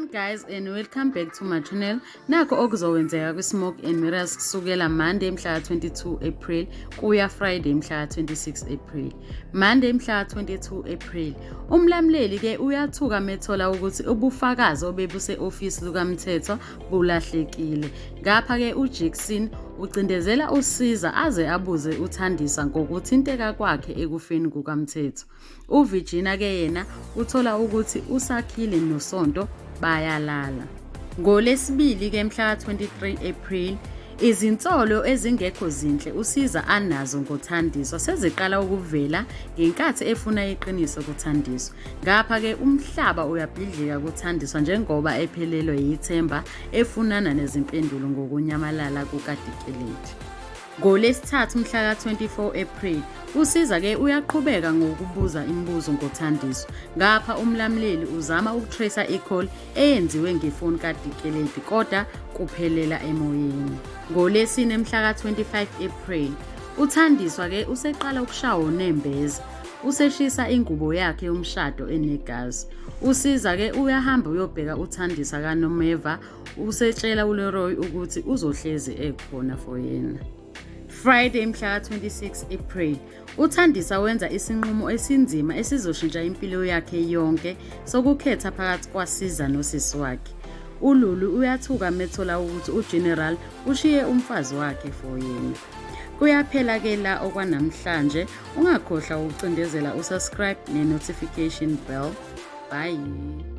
On guys and welcome back to my channel. Nakho okuzokwenzeka kwi-Smoke and Mirrors kusukela Monday mhla 22 April kuya Friday mhla 26 April. Monday mhla 22 April. Umlamleli ke uyathuka methola ukuthi ubufakazi obebuse office lukaMthetho bulahlekile. Ngapha ke uJackson ucindezela uSiza aze abuze uThandisa ngokuthinteka kwakhe ekufeni kukaMthetho. uVirginia ke yena uthola ukuthi uSakhile noSonto bayalala. NgoLesibili ke mhla 23 April izinsolo ezingekho zinhle uSiza anazo ngoThandiswa seziqala ukuvela ngenkathi efuna iqiniso kuThandiswa. Ngapha ke umhlaba uyabhidlika kuThandiswa njengoba ephelelwe yithemba efunana nezimpendulo ngokunyamalala kukaDikeledi. NgoLesithathu mhla ka-24 April uSiza ke uyaqhubeka ngokubuza imibuzo ngoThandiswa. Ngapha umlamleli uzama ukutracer i-call eyenziwe ngefoni kaDikeledi kodwa kuphelela emoyeni. NgoLesine mhla ka-25 April uThandiswa ke useqala ukushawa unembeza. Useshisa ingubo yakhe yomshado enegazi. uSiza ke uyahamba uyobheka uThandisa kaNomeva usetshela uLeroy ukuthi uzohlezi ekhona for yena. Friday mhla 26 April uThandisa wenza isinqumo esinzima esizoshintsha impilo yakhe yonke sokukhetha phakathi kwaSiza nosisi wakhe. uLulu uyathuka methola ukuthi uGeneral ushiye umfazi wakhe for yena. Kuyaphela ke la okwanamhlanje, ungakhohlwa ukucindezela usubscribe ne notification bell. Bye.